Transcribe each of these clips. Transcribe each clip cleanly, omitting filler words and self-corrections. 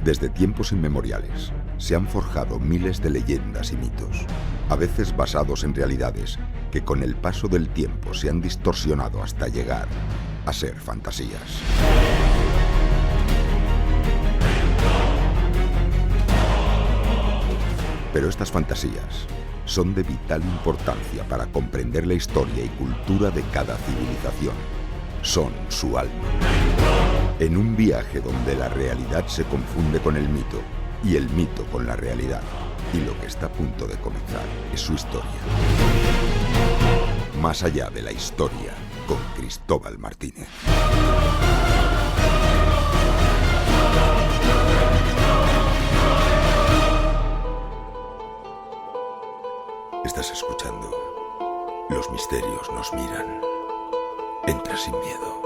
Desde tiempos inmemoriales se han forjado miles de leyendas y mitos, a veces basados en realidades que con el paso del tiempo se han distorsionado hasta llegar a ser fantasías. Pero estas fantasías son de vital importancia para comprender la historia y cultura de cada civilización. Son su alma. En un viaje donde la realidad se confunde con el mito y el mito con la realidad, y lo que está a punto de comenzar es su historia. Más allá de la historia, con Cristóbal Martínez. Estás escuchando Los misterios nos miran. Entra sin miedo.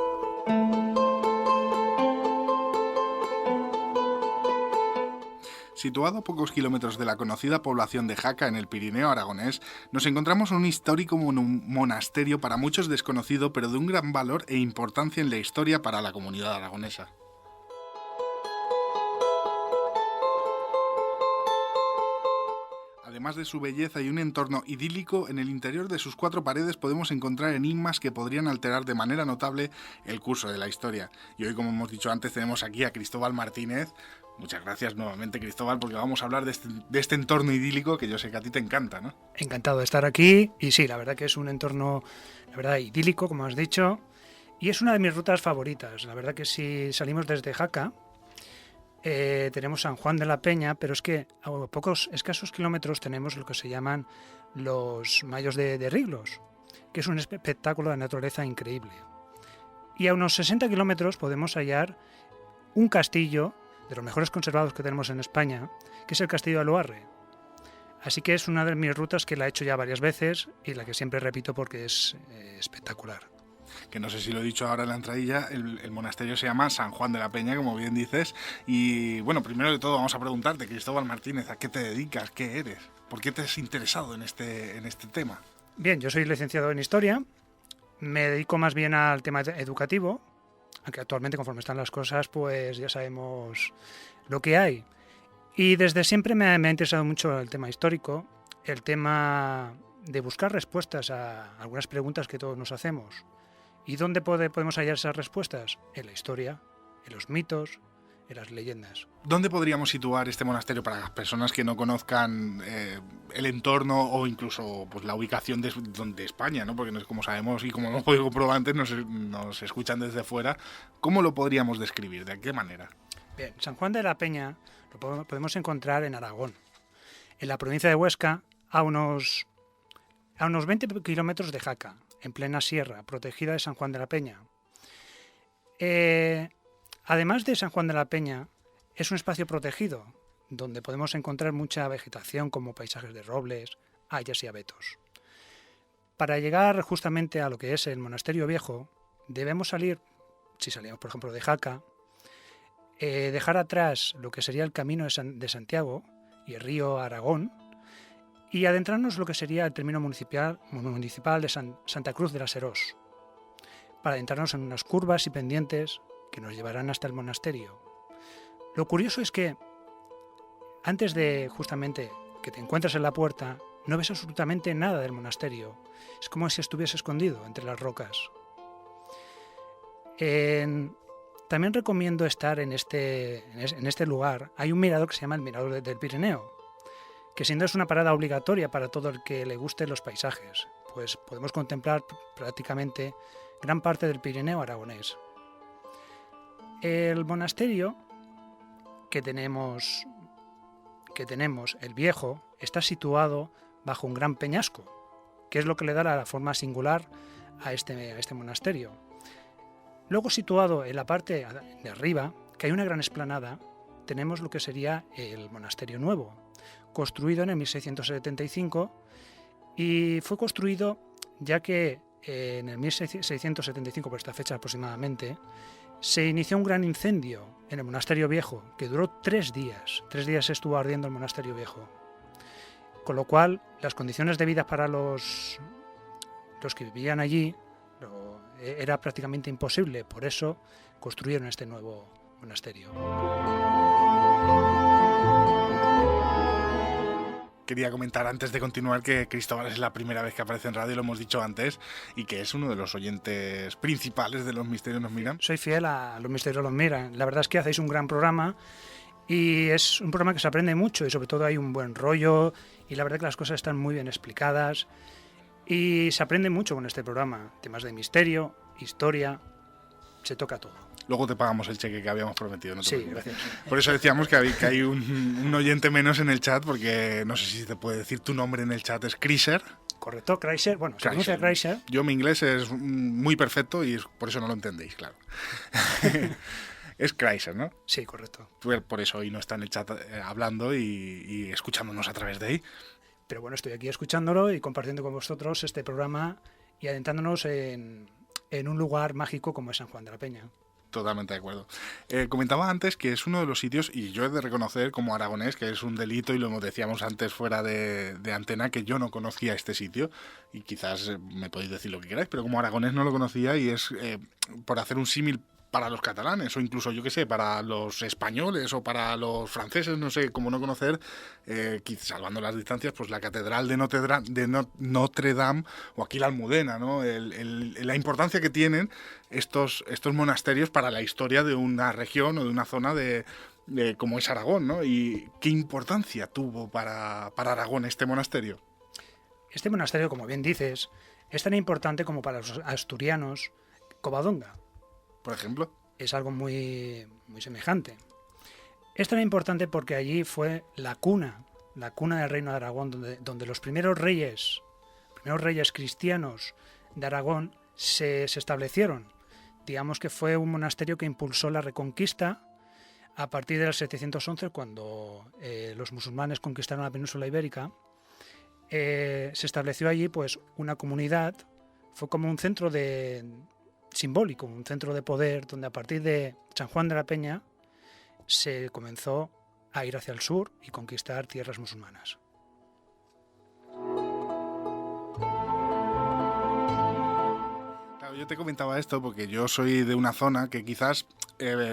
Situado a pocos kilómetros de la conocida población de Jaca, en el Pirineo aragonés, nos encontramos un histórico monasterio para muchos desconocido, pero de un gran valor e importancia en la historia para la comunidad aragonesa. Además de su belleza y un entorno idílico, en el interior de sus 4 paredes podemos encontrar enigmas que podrían alterar de manera notable el curso de la historia. Y hoy, como hemos dicho antes, tenemos aquí a Cristóbal Martínez. Muchas gracias nuevamente, Cristóbal, porque vamos a hablar de este entorno idílico que yo sé que a ti te encanta, ¿no? Encantado de estar aquí, y sí, la verdad que es un entorno, la verdad, idílico, como has dicho, y es una de mis rutas favoritas. La verdad que si salimos desde Jaca, tenemos San Juan de la Peña, pero es que a pocos escasos kilómetros tenemos lo que se llaman los Mayos de Riglos, que es un espectáculo de naturaleza increíble. Y a unos 60 kilómetros podemos hallar un castillo de los mejores conservados que tenemos en España, que es el Castillo de Loarre. Así que es una de mis rutas que la he hecho ya varias veces y la que siempre repito porque es espectacular. Que no sé si lo he dicho ahora en la entradilla, el monasterio se llama San Juan de la Peña, como bien dices. Y bueno, primero de todo vamos a preguntarte, Cristóbal Martínez, ¿a qué te dedicas? ¿Qué eres? ¿Por qué te has interesado en este tema? Bien, yo soy licenciado en Historia, me dedico más bien al tema educativo, aunque actualmente, conforme están las cosas, pues ya sabemos lo que hay. Y desde siempre me ha interesado mucho el tema histórico, el tema de buscar respuestas a algunas preguntas que todos nos hacemos. ¿Y dónde podemos hallar esas respuestas? En la historia, en los mitos, en las leyendas. ¿Dónde podríamos situar este monasterio para las personas que no conozcan el entorno o incluso pues, la ubicación de España, ¿no? Porque como sabemos y como hemos podido comprobar antes, nos escuchan desde fuera. ¿Cómo lo podríamos describir? ¿De qué manera? Bien, San Juan de la Peña lo podemos encontrar en Aragón, en la provincia de Huesca, a unos 20 kilómetros de Jaca, en plena sierra, protegida de San Juan de la Peña. Además de San Juan de la Peña, es un espacio protegido, donde podemos encontrar mucha vegetación como paisajes de robles, hayas y abetos. Para llegar justamente a lo que es el Monasterio Viejo, debemos salir, si salimos por ejemplo de Jaca, dejar atrás lo que sería el camino de Santiago y el río Aragón, y adentrarnos lo que sería el término municipal de Santa Cruz de la Serós, para adentrarnos en unas curvas y pendientes que nos llevarán hasta el monasterio. Lo curioso es que antes de justamente que te encuentres en la puerta, no ves absolutamente nada del monasterio. Es como si estuviese escondido entre las rocas. También recomiendo estar en este lugar. Hay un mirador que se llama el Mirador del Pirineo, que sin duda es una parada obligatoria para todo el que le gusten los paisajes, pues podemos contemplar prácticamente gran parte del Pirineo aragonés. El monasterio que tenemos, el Viejo, está situado bajo un gran peñasco, que es lo que le da la forma singular a este monasterio. Luego, situado en la parte de arriba, que hay una gran explanada, tenemos lo que sería el Monasterio Nuevo, construido en el 1675, y fue construido ya que en el 1675, por esta fecha aproximadamente, se inició un gran incendio en el Monasterio Viejo, que duró 3 días. 3 días estuvo ardiendo el Monasterio Viejo. Con lo cual, las condiciones de vida para los que vivían allí era prácticamente imposible. Por eso construyeron este nuevo monasterio. quería comentar antes de continuar que Cristóbal es la primera vez que aparece en radio, lo hemos dicho antes, y que es uno de los oyentes principales de Los Misterios Nos Miran. Soy fiel a Los Misterios Nos Miran. La verdad es que hacéis un gran programa y es un programa que se aprende mucho y sobre todo hay un buen rollo y la verdad que las cosas están muy bien explicadas y se aprende mucho con este programa. Temas de misterio, historia, se toca todo. Luego te pagamos el cheque que habíamos prometido. No te Sí, preocupes. gracias. Por eso decíamos que hay un oyente menos en el chat, porque no sé si te puede decir tu nombre en el chat, es Kriser. Correcto, Kreischer. Bueno, se pronuncia Kreischer. Yo mi inglés es muy perfecto y por eso no lo entendéis, claro. Es Kreischer, ¿no? Sí, correcto. Por eso hoy no está en el chat hablando y escuchándonos a través de ahí. Pero bueno, estoy aquí escuchándolo y compartiendo con vosotros este programa y adentrándonos en un lugar mágico como es San Juan de la Peña. Totalmente de acuerdo. Comentaba antes que es uno de los sitios, y yo he de reconocer como aragonés que es un delito, y lo decíamos antes fuera de antena, que yo no conocía este sitio, y quizás me podéis decir lo que queráis, pero como aragonés no lo conocía, y es por hacer un símil para los catalanes, o incluso, yo qué sé, para los españoles o para los franceses, no sé, como no conocer, salvando las distancias, pues la Catedral de Notre Dame, o aquí la Almudena, ¿no? La importancia que tienen estos monasterios para la historia de una región o de una zona de como es Aragón, ¿no? Y qué importancia tuvo para Aragón este monasterio. Este monasterio, como bien dices, es tan importante como para los asturianos Covadonga. Por ejemplo. Es algo muy, muy semejante. Es tan importante porque allí fue la cuna del Reino de Aragón, donde los primeros reyes cristianos de Aragón se establecieron. Digamos que fue un monasterio que impulsó la reconquista a partir del 711, cuando los musulmanes conquistaron la península ibérica. Se estableció allí pues una comunidad, fue como un centro simbólico, un centro de poder, donde a partir de San Juan de la Peña se comenzó a ir hacia el sur y conquistar tierras musulmanas. Yo te comentaba esto porque yo soy de una zona que quizás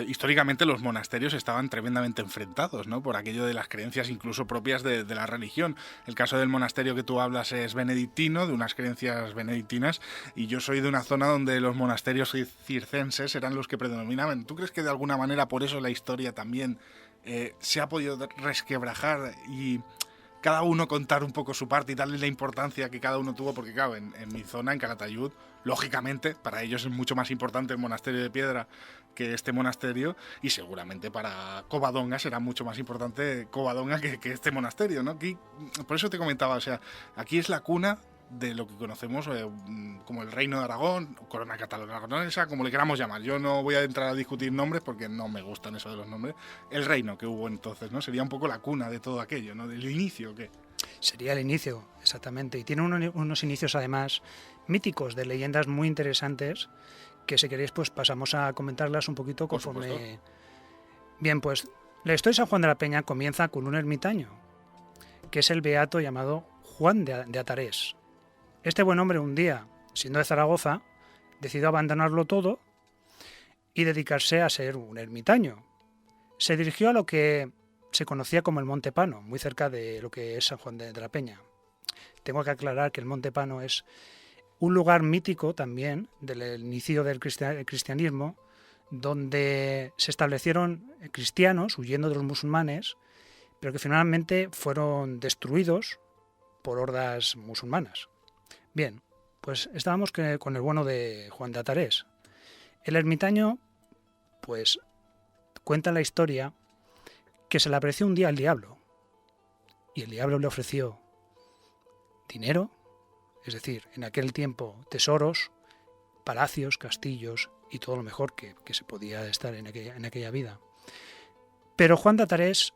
históricamente los monasterios estaban tremendamente enfrentados, ¿no? Por aquello de las creencias incluso propias de la religión. El caso del monasterio que tú hablas es benedictino, de unas creencias benedictinas, y yo soy de una zona donde los monasterios circenses eran los que predominaban. ¿Tú crees que de alguna manera por eso la historia también se ha podido resquebrajar y cada uno contar un poco su parte y darle la importancia que cada uno tuvo? Porque claro, en mi zona, en Calatayud, lógicamente, para ellos es mucho más importante el monasterio de Piedra que este monasterio, y seguramente para Covadonga será mucho más importante Covadonga que este monasterio, ¿no? Aquí, por eso te comentaba, o sea, aquí es la cuna de lo que conocemos como el Reino de Aragón, Corona Catalana, como le queramos llamar. Yo no voy a entrar a discutir nombres porque no me gustan eso de los nombres. El reino que hubo entonces, ¿no? Sería un poco la cuna de todo aquello, ¿no? Del inicio, ¿qué? Sería el inicio, exactamente. Y tiene unos inicios, además, míticos, de leyendas muy interesantes, que si queréis, pues pasamos a comentarlas un poquito conforme... Bien, pues la historia de San Juan de la Peña comienza con un ermitaño, que es el beato llamado Juan de Atarés. Este buen hombre, un día, siendo de Zaragoza, decidió abandonarlo todo y dedicarse a ser un ermitaño. Se dirigió a lo que se conocía como el Monte Pano, muy cerca de lo que es San Juan de la Peña. Tengo que aclarar que el Monte Pano es un lugar mítico también del inicio del cristianismo, donde se establecieron cristianos huyendo de los musulmanes, pero que finalmente fueron destruidos por hordas musulmanas. Bien, pues estábamos con el bueno de Juan de Atarés. El ermitaño, pues, cuenta la historia que se le apareció un día al diablo, y el diablo le ofreció dinero, es decir, en aquel tiempo tesoros, palacios, castillos y todo lo mejor que se podía estar en aquella vida. Pero Juan de Atarés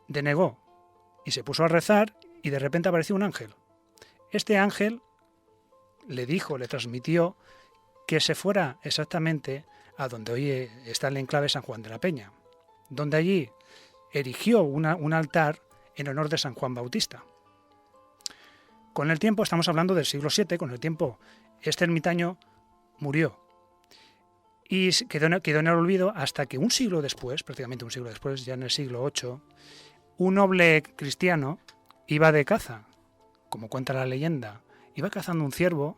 denegó y se puso a rezar, y de repente apareció un ángel. Este ángel le transmitió que se fuera exactamente a donde hoy está el enclave San Juan de la Peña, donde allí erigió un altar en honor de San Juan Bautista. Con el tiempo, estamos hablando del siglo VII, con el tiempo este ermitaño murió y quedó en el olvido hasta que un siglo después, prácticamente un siglo después, ya en el siglo VIII, un noble cristiano iba de caza, como cuenta la leyenda, iba cazando un ciervo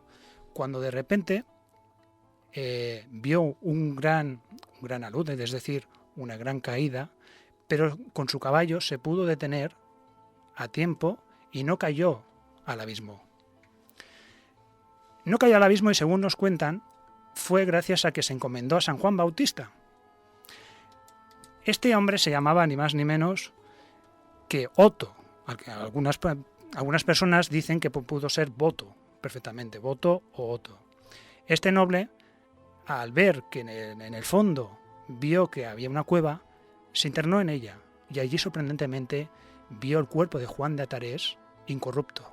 cuando de repente vio un gran alud, es decir, una gran caída, pero con su caballo se pudo detener a tiempo y no cayó al abismo. No cayó al abismo y, según nos cuentan, fue gracias a que se encomendó a San Juan Bautista. Este hombre se llamaba ni más ni menos que Oto. Algunas personas dicen que pudo ser Boto, perfectamente, Boto o Oto. Este noble, al ver que en el fondo vio que había una cueva, se internó en ella y allí sorprendentemente vio el cuerpo de Juan de Atarés incorrupto.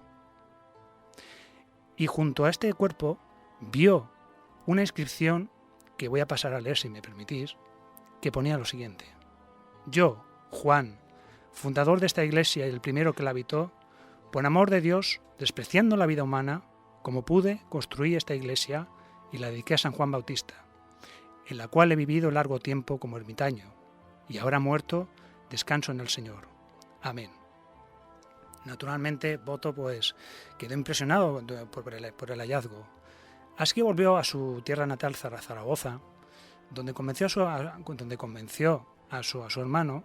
Y junto a este cuerpo vio una inscripción que voy a pasar a leer si me permitís, que ponía lo siguiente: yo, Juan, fundador de esta iglesia y el primero que la habitó, por amor de Dios, despreciando la vida humana, como pude, construí esta iglesia y la dediqué a San Juan Bautista, en la cual he vivido largo tiempo como ermitaño, y ahora muerto, descanso en el Señor. Amén. Naturalmente, Boto pues quedó impresionado por el hallazgo. Así que volvió a su tierra natal, Zaragoza, donde convenció a su hermano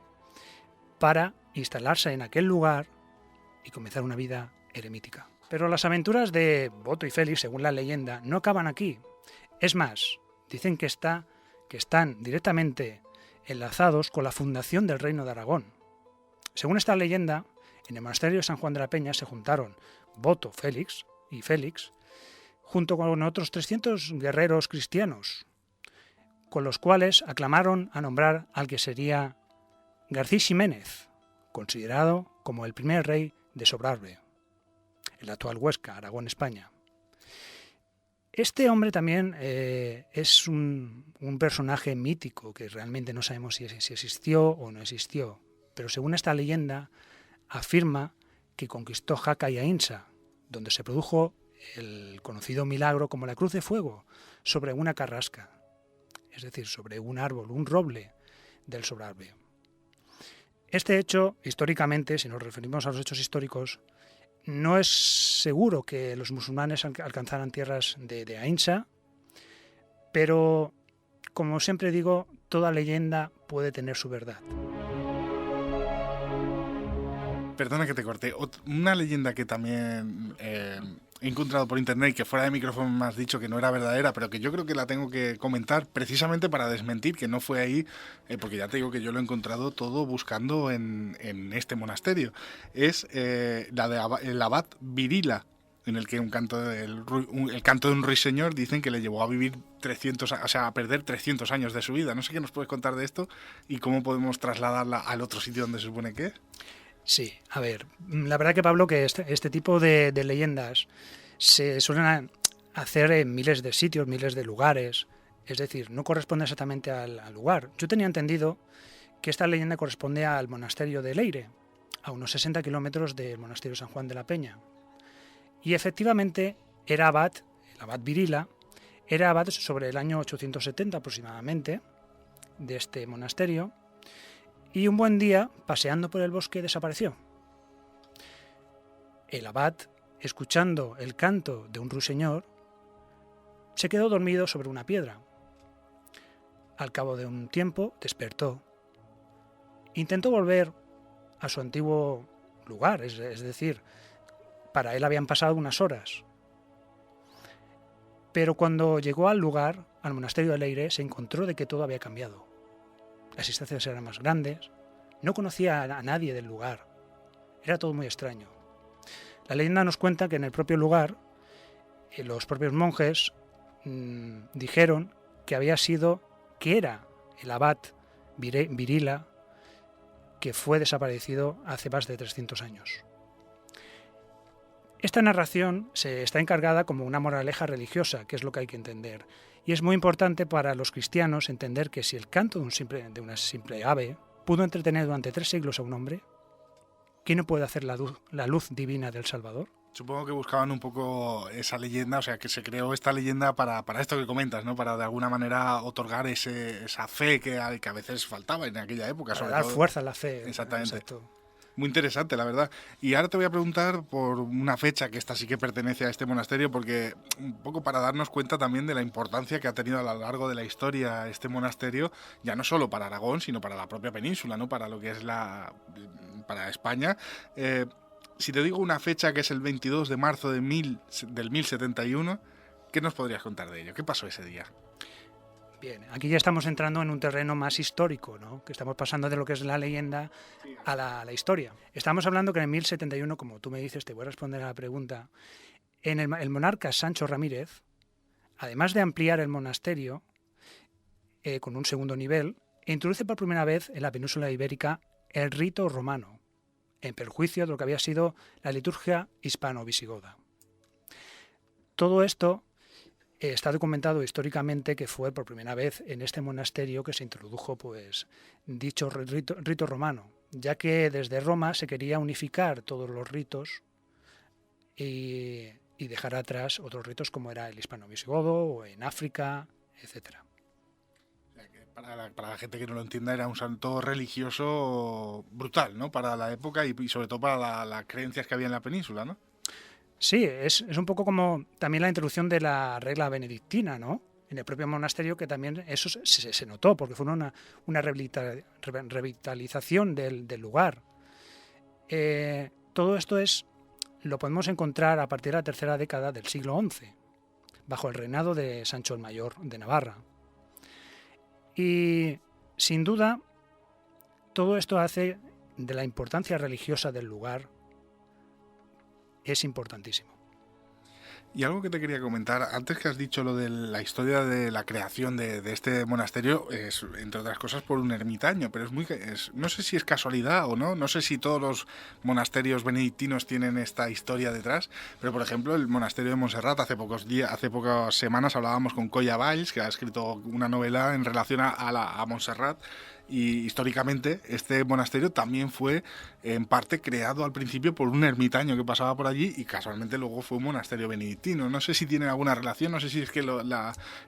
para instalarse en aquel lugar y comenzar una vida eremítica. Pero las aventuras de Boto y Félix, según la leyenda, no acaban aquí. Es más, dicen que están directamente enlazados con la fundación del Reino de Aragón. Según esta leyenda, en el monasterio de San Juan de la Peña se juntaron Boto, Félix, junto con otros 300 guerreros cristianos, con los cuales aclamaron a nombrar al que sería García Ximénez, considerado como el primer rey de Sobrarbe, el actual Huesca, Aragón, España. Este hombre también es un personaje mítico que realmente no sabemos si existió o no existió, pero según esta leyenda afirma que conquistó Jaca y Ahínsa, donde se produjo el conocido milagro como la cruz de fuego sobre una carrasca, es decir, sobre un árbol, un roble del Sobrarbe. Este hecho, históricamente, si nos referimos a los hechos históricos, no es seguro que los musulmanes alcanzaran tierras de Ahínsa, pero, como siempre digo, toda leyenda puede tener su verdad. Perdona que te corté. Una leyenda que también he encontrado por internet y que fuera de micrófono me has dicho que no era verdadera, pero que yo creo que la tengo que comentar precisamente para desmentir que no fue ahí, porque ya te digo que yo lo he encontrado todo buscando en este monasterio. Es la de el abad Virila, en el que el canto de un ruiseñor dicen que le llevó a vivir a perder 300 años de su vida. No sé qué nos puedes contar de esto y cómo podemos trasladarla al otro sitio donde se supone que es. Sí, a ver, la verdad que, Pablo, que este tipo de leyendas se suelen hacer en miles de sitios, miles de lugares, es decir, no corresponde exactamente al lugar. Yo tenía entendido que esta leyenda corresponde al monasterio de Leire, a unos 60 kilómetros del monasterio San Juan de la Peña. Y efectivamente el abad Virila, era abad sobre el año 870 aproximadamente de este monasterio, y un buen día, paseando por el bosque, desapareció. El abad, escuchando el canto de un ruiseñor, se quedó dormido sobre una piedra. Al cabo de un tiempo despertó. Intentó volver a su antiguo lugar, es decir, para él habían pasado unas horas. Pero cuando llegó al lugar, al monasterio de Leire, se encontró de que todo había cambiado. Las instancias eran más grandes, no conocía a nadie del lugar, era todo muy extraño. La leyenda nos cuenta que en el propio lugar, los propios monjes dijeron que era el abad Virila, que fue desaparecido hace más de 300 años. Esta narración se está encargada como una moraleja religiosa, que es lo que hay que entender. Y es muy importante para los cristianos entender que si el canto de una simple ave pudo entretener durante 3 siglos a un hombre, ¿qué no puede hacer la luz divina del Salvador? Supongo que buscaban un poco esa leyenda, o sea, que se creó esta leyenda para esto que comentas, ¿no? Para de alguna manera otorgar esa fe que a veces faltaba en aquella época. Para dar fuerza a la fe. Exactamente. Exacto. Muy interesante, la verdad. Y ahora te voy a preguntar por una fecha que esta sí que pertenece a este monasterio, porque un poco para darnos cuenta también de la importancia que ha tenido a lo largo de la historia este monasterio, ya no solo para Aragón, sino para la propia península, ¿no? Para lo que es para España. Si te digo una fecha que es el 22 de marzo del 1071, ¿qué nos podrías contar de ello? ¿Qué pasó ese día? Bien, aquí ya estamos entrando en un terreno más histórico, ¿no? Que estamos pasando de lo que es la leyenda a la historia. Estamos hablando que en el 1071, como tú me dices, te voy a responder a la pregunta, el monarca Sancho Ramírez, además de ampliar el monasterio con un segundo nivel, introduce por primera vez en la península ibérica el rito romano, en perjuicio de lo que había sido la liturgia hispano-visigoda. Todo esto está documentado históricamente que fue por primera vez en este monasterio que se introdujo pues dicho rito romano, ya que desde Roma se quería unificar todos los ritos y dejar atrás otros ritos como era el hispano-visigodo o en África, etcétera. Para la gente que no lo entienda, era un santo religioso brutal, ¿no? Para la época y sobre todo para las creencias que había en la península, ¿no? Sí, es un poco como también la introducción de la regla benedictina, ¿no? En el propio monasterio, que también eso se notó, porque fue una revitalización del lugar. Todo esto lo podemos encontrar a partir de la tercera década del siglo XI, bajo el reinado de Sancho el Mayor de Navarra. Y, sin duda, todo esto hace de la importancia religiosa del lugar es importantísimo. Y algo que te quería comentar, antes que has dicho lo de la historia de la creación de este monasterio, es, entre otras cosas, por un ermitaño, pero no sé si es casualidad o no sé si todos los monasterios benedictinos tienen esta historia detrás, pero por ejemplo el monasterio de Montserrat, hace pocas semanas hablábamos con Colla Valls, que ha escrito una novela en relación a Montserrat, y históricamente este monasterio también fue en parte creado al principio por un ermitaño que pasaba por allí y casualmente luego fue un monasterio benedictino. No sé si tiene alguna relación, no sé si es que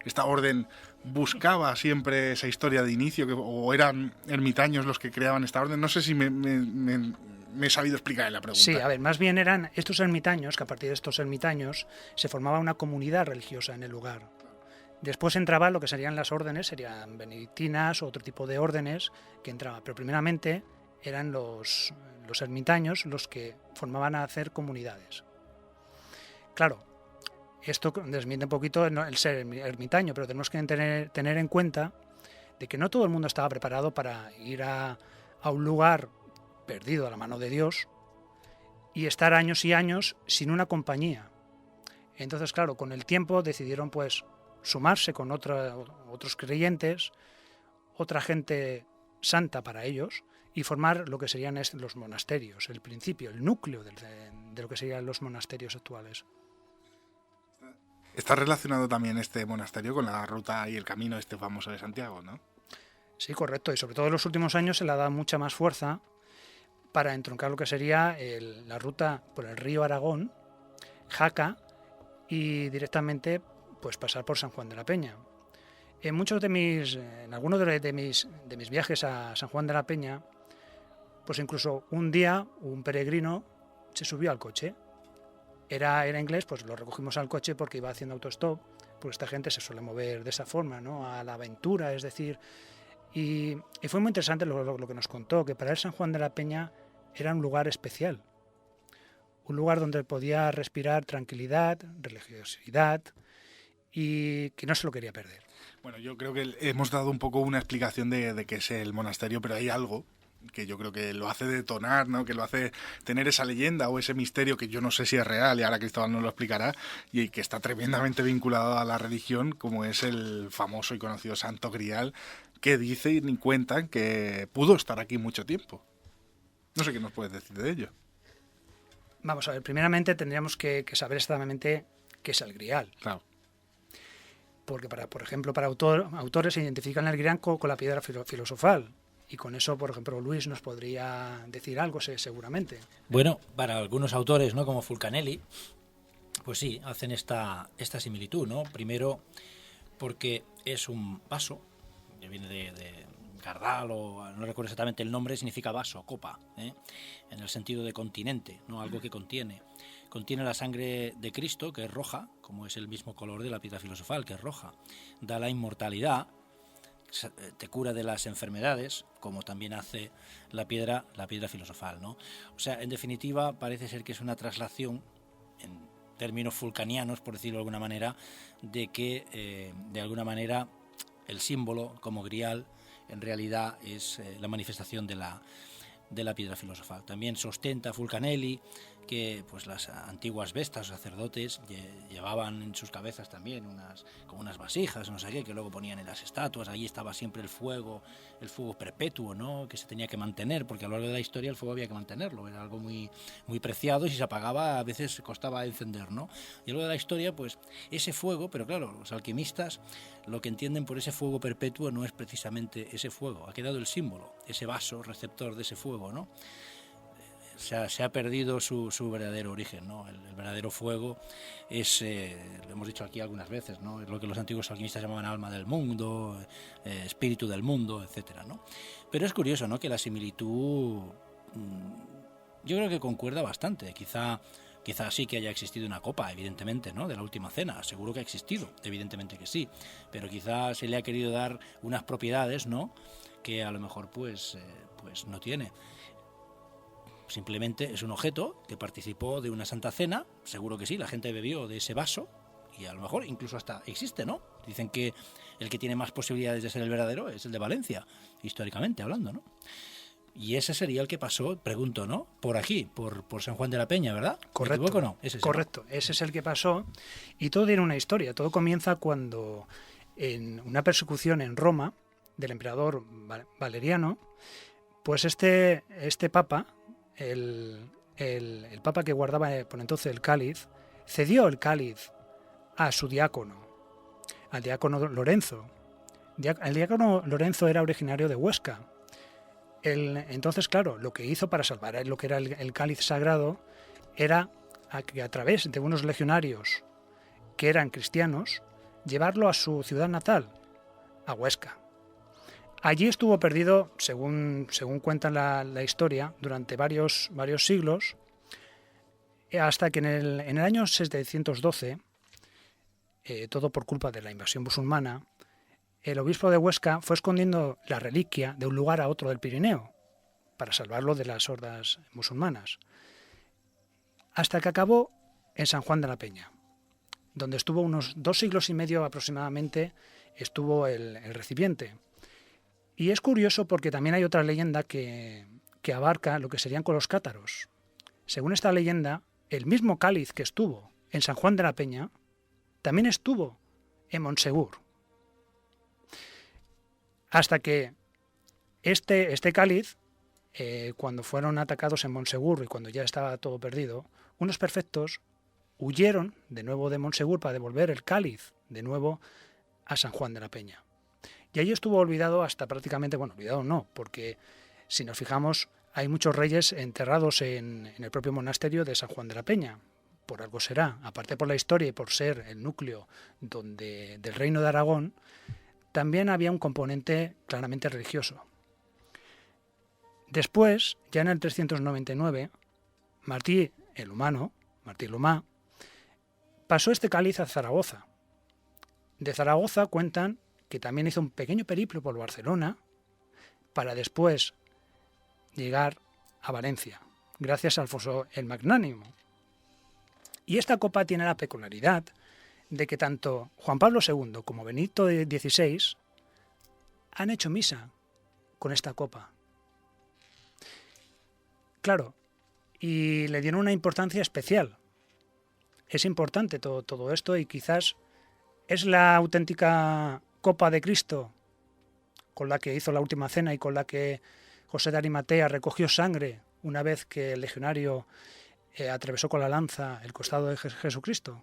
esta orden buscaba siempre esa historia de inicio o eran ermitaños los que creaban esta orden. No sé si me he sabido explicar en la pregunta. Sí, a ver, más bien eran estos ermitaños, que a partir de estos ermitaños se formaba una comunidad religiosa en el lugar. Después entraba lo que serían las órdenes, serían benedictinas o otro tipo de órdenes que entraban. Pero primeramente eran los ermitaños los que formaban a hacer comunidades. Claro, esto desmiente un poquito el ser ermitaño, pero tenemos que tener en cuenta de que no todo el mundo estaba preparado para ir a un lugar perdido a la mano de Dios y estar años y años sin una compañía. Entonces, claro, con el tiempo decidieron pues sumarse con otros creyentes, otra gente santa para ellos, y formar lo que serían los monasterios, el principio, el núcleo de lo que serían los monasterios actuales. Está relacionado también este monasterio con la ruta y el camino este famoso de Santiago, ¿no? Sí, correcto, y sobre todo en los últimos años se le ha dado mucha más fuerza para entroncar lo que sería la ruta por el río Aragón, Jaca, y directamente pues pasar por San Juan de la Peña. En algunos de mis viajes a San Juan de la Peña, pues incluso un día un peregrino se subió al coche. Era inglés, pues lo recogimos al coche porque iba haciendo autostop, porque esta gente se suele mover de esa forma, ¿no? A la aventura, es decir. Y fue muy interesante lo que nos contó, que para él San Juan de la Peña era un lugar especial. Un lugar donde podía respirar tranquilidad, religiosidad, y que no se lo quería perder. Bueno, yo creo que hemos dado un poco una explicación de qué es el monasterio, pero hay algo que yo creo que lo hace detonar, ¿no? Que lo hace tener esa leyenda o ese misterio que yo no sé si es real, y ahora Cristóbal nos lo explicará, y que está tremendamente vinculado a la religión, como es el famoso y conocido Santo Grial, que dicen y cuentan que pudo estar aquí mucho tiempo. No sé qué nos puedes decir de ello. Vamos a ver, primeramente tendríamos que saber exactamente qué es el Grial. Claro. Porque, por ejemplo, para autores se identifican el Grial con la piedra filosofal. Y con eso, por ejemplo, Luis nos podría decir algo seguramente. Bueno, para algunos autores, ¿no?, como Fulcanelli, pues sí, hacen esta similitud, ¿no? Primero, porque es un paso que viene Gardal, o no recuerdo exactamente el nombre, significa vaso, copa, en el sentido de continente, ¿no? Algo que contiene. Contiene la sangre de Cristo, que es roja, como es el mismo color de la piedra filosofal, que es roja. Da la inmortalidad, te cura de las enfermedades, como también hace la piedra filosofal, ¿no? O sea, en definitiva, parece ser que es una traslación, en términos fulcanianos, por decirlo de alguna manera, de que, de alguna manera, el símbolo, como grial, en realidad es la manifestación de la piedra filosofal. También sostenta Fulcanelli que pues las antiguas vestas, sacerdotes, llevaban en sus cabezas también como unas vasijas, no sé qué, que luego ponían en las estatuas. Allí estaba siempre el fuego perpetuo, ¿no?, que se tenía que mantener, porque a lo largo de la historia el fuego había que mantenerlo, era algo muy, muy preciado, y si se apagaba a veces costaba encender, ¿no? Y a lo largo de la historia, pues ese fuego, pero claro, los alquimistas lo que entienden por ese fuego perpetuo no es precisamente ese fuego, ha quedado el símbolo, ese vaso receptor de ese fuego, ¿no? Se ha perdido su verdadero origen, ¿no? El verdadero fuego es, lo hemos dicho aquí algunas veces, ¿no?, es lo que los antiguos alquimistas llamaban alma del mundo, espíritu del mundo, etcétera, ¿no? Pero es curioso, ¿no?, que la similitud yo creo que concuerda bastante. Quizá sí que haya existido una copa, evidentemente, ¿no?, de la última cena, seguro que ha existido, evidentemente que sí, pero quizá se le ha querido dar unas propiedades, ¿no?, que a lo mejor pues no tiene. Simplemente es un objeto que participó de una santa cena, seguro que sí, la gente bebió de ese vaso, y a lo mejor incluso hasta existe, ¿no? Dicen que el que tiene más posibilidades de ser el verdadero es el de Valencia, históricamente hablando, ¿no? Y ese sería el que pasó, pregunto, ¿no?, por aquí, por San Juan de la Peña, ¿verdad? Correcto. ¿Me equivoco o no? Ese correcto, ese es el que pasó, y todo tiene una historia. Todo comienza cuando, en una persecución en Roma del emperador Valeriano, pues este papa, el papa que guardaba por entonces el cáliz, cedió el cáliz a su diácono, al diácono Lorenzo. El diácono Lorenzo era originario de Huesca. Entonces, claro, lo que hizo para salvar lo que era el cáliz sagrado era que a través de unos legionarios que eran cristianos, llevarlo a su ciudad natal, a Huesca. Allí estuvo perdido, según cuenta la historia, durante varios siglos, hasta que en el año 712, todo por culpa de la invasión musulmana, el obispo de Huesca fue escondiendo la reliquia de un lugar a otro del Pirineo para salvarlo de las hordas musulmanas, hasta que acabó en San Juan de la Peña, donde estuvo unos 2 siglos y medio aproximadamente, estuvo el recipiente. Y es curioso porque también hay otra leyenda que abarca lo que serían con los cátaros. Según esta leyenda, el mismo cáliz que estuvo en San Juan de la Peña también estuvo en Monsegur. Hasta que este cáliz, cuando fueron atacados en Monsegur y cuando ya estaba todo perdido, unos perfectos huyeron de nuevo de Monsegur para devolver el cáliz de nuevo a San Juan de la Peña. Y allí estuvo olvidado hasta prácticamente, bueno, olvidado no, porque si nos fijamos hay muchos reyes enterrados en el propio monasterio de San Juan de la Peña. Por algo será, aparte por la historia y por ser el núcleo del reino de Aragón, también había un componente claramente religioso. Después, ya en el 399, Martí el Humano, Martí el Humá, pasó este cáliz a Zaragoza. De Zaragoza cuentan que también hizo un pequeño periplo por Barcelona para después llegar a Valencia, gracias a Alfonso el Magnánimo. Y esta copa tiene la peculiaridad de que tanto Juan Pablo II como Benito XVI han hecho misa con esta copa. Claro, y le dieron una importancia especial. Es importante todo esto y quizás es la auténtica copa de Cristo con la que hizo la última cena y con la que José de Arimatea recogió sangre una vez que el legionario atravesó con la lanza el costado de Jesucristo.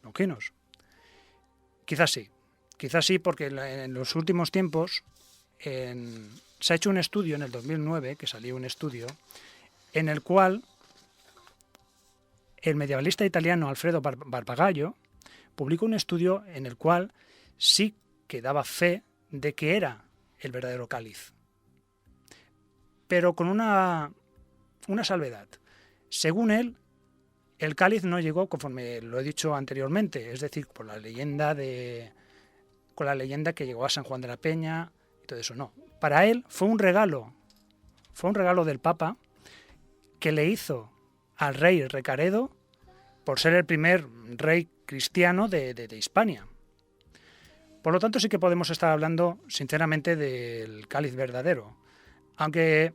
Longinos. Quizás sí, porque en los últimos tiempos se ha hecho un estudio en el 2009, que salió un estudio, en el cual el medievalista italiano Alfredo Barbagallo publicó un estudio en el cual sí que daba fe de que era el verdadero cáliz. Pero con una salvedad. Según él, el cáliz no llegó conforme lo he dicho anteriormente, es decir, con la leyenda que llegó a San Juan de la Peña y todo eso. No, para él fue un regalo del Papa que le hizo al rey Recaredo por ser el primer rey cristiano de Hispania. Por lo tanto, sí que podemos estar hablando sinceramente del cáliz verdadero, aunque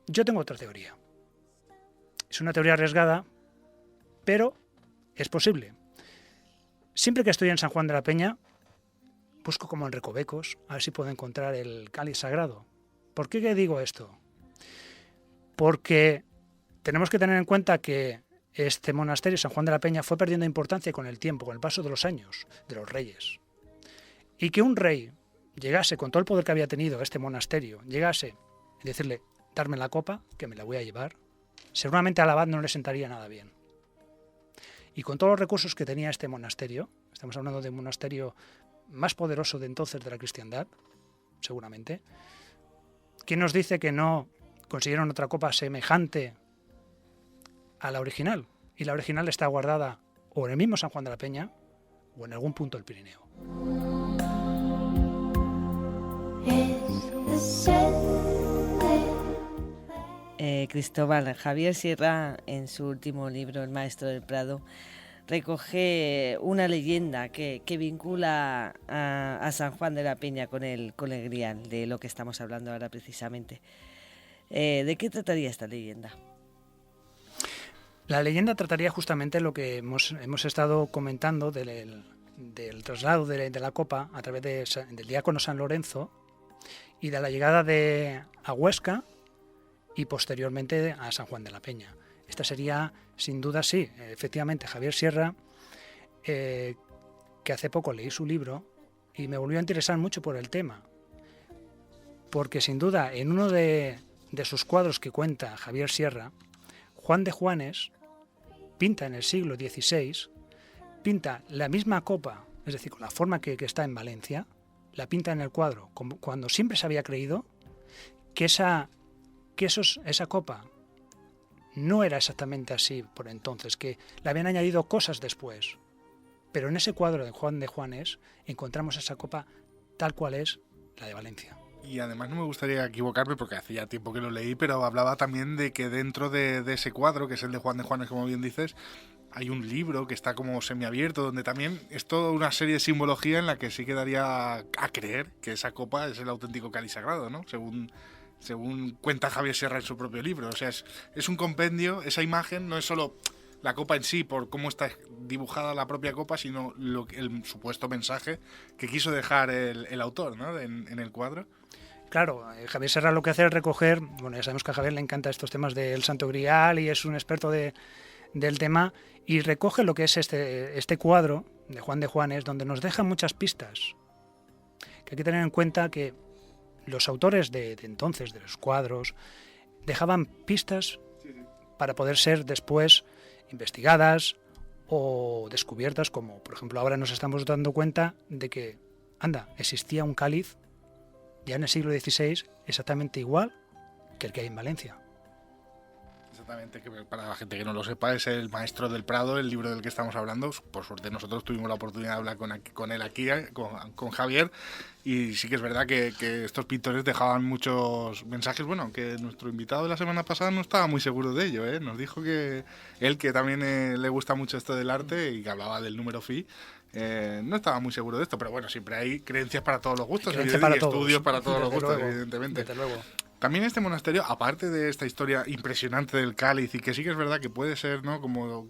yo tengo otra teoría. Es una teoría arriesgada, pero es posible. Siempre que estoy en San Juan de la Peña, busco como en recovecos, a ver si puedo encontrar el cáliz sagrado. ¿Por qué digo esto? Porque tenemos que tener en cuenta que este monasterio, San Juan de la Peña, fue perdiendo importancia con el tiempo, con el paso de los años, de los reyes. Y que un rey llegase, con todo el poder que había tenido este monasterio, llegase y decirle, darme la copa, que me la voy a llevar, seguramente al abad no le sentaría nada bien. Y con todos los recursos que tenía este monasterio, estamos hablando de un monasterio más poderoso de entonces de la cristiandad, seguramente, ¿quién nos dice que no consiguieron otra copa semejante a la original? Y la original está guardada o en el mismo San Juan de la Peña o en algún punto del Pirineo. Cristóbal, Javier Sierra, en su último libro, El Maestro del Prado, recoge una leyenda que vincula a San Juan de la Peña con el Grial, de lo que estamos hablando ahora precisamente. ¿De qué trataría esta leyenda? La leyenda trataría justamente lo que hemos estado comentando del traslado de la copa a través del diácono San Lorenzo y de la llegada a Huesca y posteriormente a San Juan de la Peña. Esta sería, sin duda, sí, efectivamente, Javier Sierra, que hace poco leí su libro y me volvió a interesar mucho por el tema, porque sin duda en uno de sus cuadros que cuenta Javier Sierra, Juan de Juanes pinta en el siglo XVI, pinta la misma copa, es decir, con la forma que está en Valencia, la pinta en el cuadro, cuando siempre se había creído que esa copa no era exactamente así por entonces, que le habían añadido cosas después. Pero en ese cuadro de Juan de Juanes encontramos esa copa tal cual es la de Valencia. Y además no me gustaría equivocarme porque hacía tiempo que lo leí, pero hablaba también de que dentro de ese cuadro, que es el de Juan de Juanes, como bien dices, hay un libro que está como semiabierto, donde también es toda una serie de simbología en la que sí quedaría a creer que esa copa es el auténtico cáliz sagrado, ¿no? Según cuenta Javier Sierra en su propio libro. O sea, es un compendio, esa imagen no es solo la copa en sí, por cómo está dibujada la propia copa, sino el supuesto mensaje que quiso dejar el autor, ¿no? en el cuadro. Claro, Javier Sierra lo que hace es recoger, bueno, ya sabemos que a Javier le encantan estos temas del Santo Grial y es un experto del tema, y recoge lo que es este cuadro de Juan de Juanes, donde nos deja muchas pistas. Que hay que tener en cuenta que los autores de entonces, de los cuadros, dejaban pistas para poder ser después investigadas o descubiertas, como por ejemplo ahora nos estamos dando cuenta de que, existía un cáliz ya en el siglo XVI exactamente igual que el que hay en Valencia. Exactamente, que para la gente que no lo sepa, es El Maestro del Prado, el libro del que estamos hablando. Por suerte nosotros tuvimos la oportunidad de hablar con él aquí, con Javier, y sí que es verdad que estos pintores dejaban muchos mensajes, bueno, que nuestro invitado de la semana pasada no estaba muy seguro de ello, ¿eh? Nos dijo que él, que también le gusta mucho esto del arte y que hablaba del número phi, no estaba muy seguro de esto, pero bueno, siempre hay creencias para todos los gustos, y estudios para todos los gustos, evidentemente. Desde luego. También este monasterio, aparte de esta historia impresionante del cáliz, y que sí que es verdad que puede ser, ¿no?, como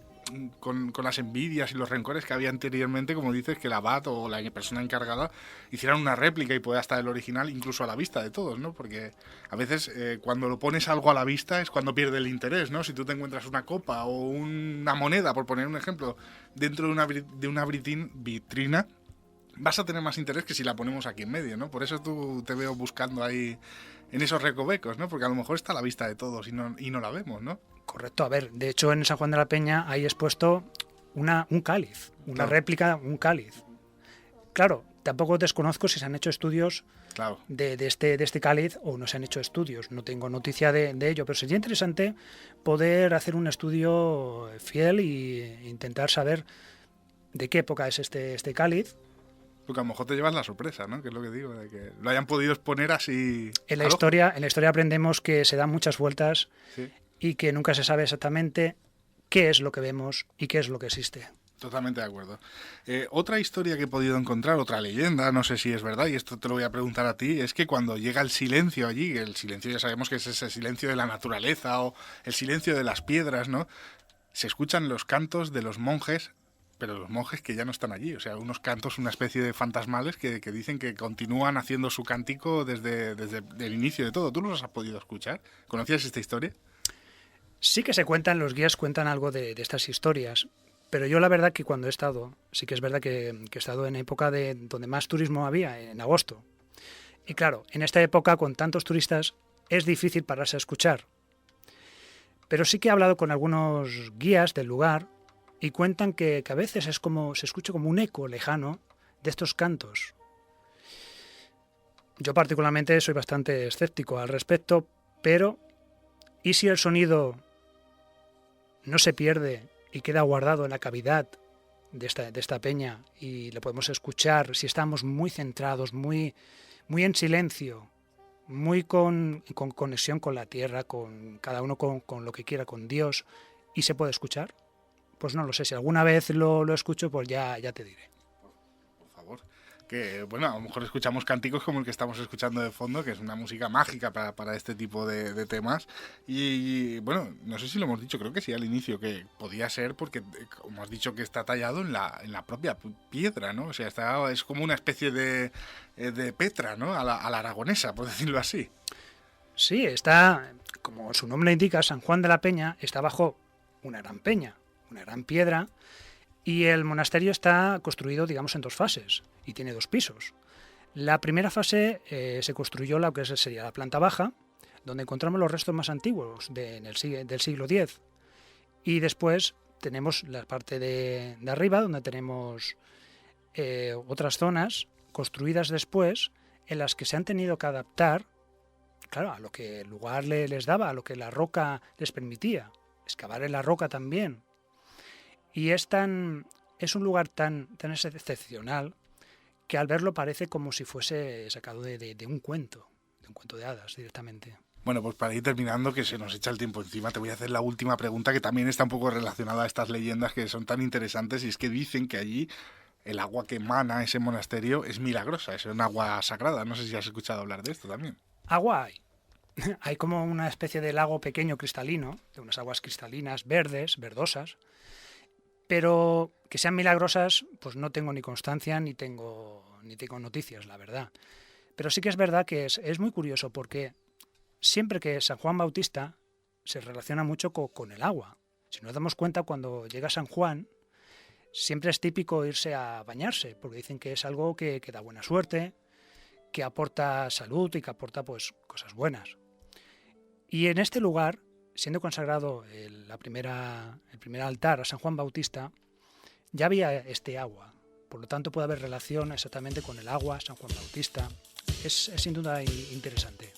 con las envidias y los rencores que había anteriormente, como dices, que el abad o la persona encargada hicieran una réplica y pueda estar el original incluso a la vista de todos, ¿no? Porque a veces cuando lo pones algo a la vista es cuando pierde el interés, ¿no? Si tú te encuentras una copa o una moneda, por poner un ejemplo, dentro de una vitrina, vas a tener más interés que si la ponemos aquí en medio, ¿no? Por eso tú te veo buscando ahí en esos recovecos, ¿no? Porque a lo mejor está a la vista de todos y no la vemos, ¿no? Correcto, a ver, de hecho en San Juan de la Peña hay expuesto un cáliz, una réplica, un cáliz. Claro, tampoco desconozco si se han hecho estudios Claro. de este cáliz, o no se han hecho estudios. No tengo noticia de ello, pero sería interesante poder hacer un estudio fiel e intentar saber de qué época es este cáliz. Porque a lo mejor te llevas la sorpresa, ¿no? Que es lo que digo, de que lo hayan podido exponer así. En la historia aprendemos que se dan muchas vueltas, Sí. y que nunca se sabe exactamente qué es lo que vemos y qué es lo que existe. Totalmente de acuerdo. Otra historia que he podido encontrar, otra leyenda, no sé si es verdad, y esto te lo voy a preguntar a ti, es que cuando llega el silencio allí, el silencio ya sabemos que es ese silencio de la naturaleza o el silencio de las piedras, ¿no? Se escuchan los cantos de los monjes, pero los monjes que ya no están allí, o sea, unos cantos, una especie de fantasmales que dicen que continúan haciendo su cántico desde el inicio de todo. ¿Tú los has podido escuchar? ¿Conocías esta historia? Sí que se cuentan, los guías cuentan algo de estas historias, pero yo la verdad que cuando he estado, sí que es verdad que he estado en época donde más turismo había, en agosto. Y claro, en esta época con tantos turistas es difícil pararse a escuchar. Pero sí que he hablado con algunos guías del lugar y cuentan que a veces es como se escucha como un eco lejano de estos cantos. Yo particularmente soy bastante escéptico al respecto, pero ¿y si el sonido no se pierde y queda guardado en la cavidad de esta peña y lo podemos escuchar si estamos muy centrados, muy en silencio, muy con conexión con la tierra, con cada uno con lo que quiera, con Dios, y se puede escuchar? Pues no lo sé, si alguna vez lo escucho, pues ya te diré. Por favor. Que, bueno, a lo mejor escuchamos cánticos como el que estamos escuchando de fondo, que es una música mágica para este tipo de temas. Y, bueno, no sé si lo hemos dicho, creo que sí al inicio, que podía ser porque, como has dicho, que está tallado en la propia piedra, ¿no? O sea, es como una especie de Petra, ¿no? A la aragonesa, por decirlo así. Sí, está, como su nombre indica, San Juan de la Peña está bajo una gran peña, una gran piedra, y el monasterio está construido, digamos, en dos fases y tiene 2 pisos. La primera fase se construyó lo que sería la planta baja, donde encontramos los restos más antiguos del siglo X. Y después tenemos la parte de arriba, donde tenemos otras zonas construidas después, en las que se han tenido que adaptar, claro, a lo que el lugar les daba, a lo que la roca les permitía. Excavar en la roca también. Y es un lugar tan excepcional que al verlo parece como si fuese sacado de un cuento de hadas directamente. Bueno, pues para ir terminando, que se nos echa el tiempo encima, te voy a hacer la última pregunta que también está un poco relacionada a estas leyendas que son tan interesantes, y es que dicen que allí el agua que emana ese monasterio es milagrosa, es un agua sagrada. No sé si has escuchado hablar de esto también. Agua hay. Hay como una especie de lago pequeño cristalino, de unas aguas cristalinas, verdes, verdosas, pero que sean milagrosas, pues no tengo ni constancia ni tengo noticias, la verdad. Pero sí que es verdad que es muy curioso, porque siempre que San Juan Bautista se relaciona mucho con el agua. Si nos damos cuenta, cuando llega San Juan, siempre es típico irse a bañarse, porque dicen que es algo que da buena suerte, que aporta salud y que aporta pues cosas buenas. Y en este lugar, siendo consagrado el primer altar a San Juan Bautista, ya había este agua. Por lo tanto, puede haber relación exactamente con el agua, San Juan Bautista. Es sin duda interesante.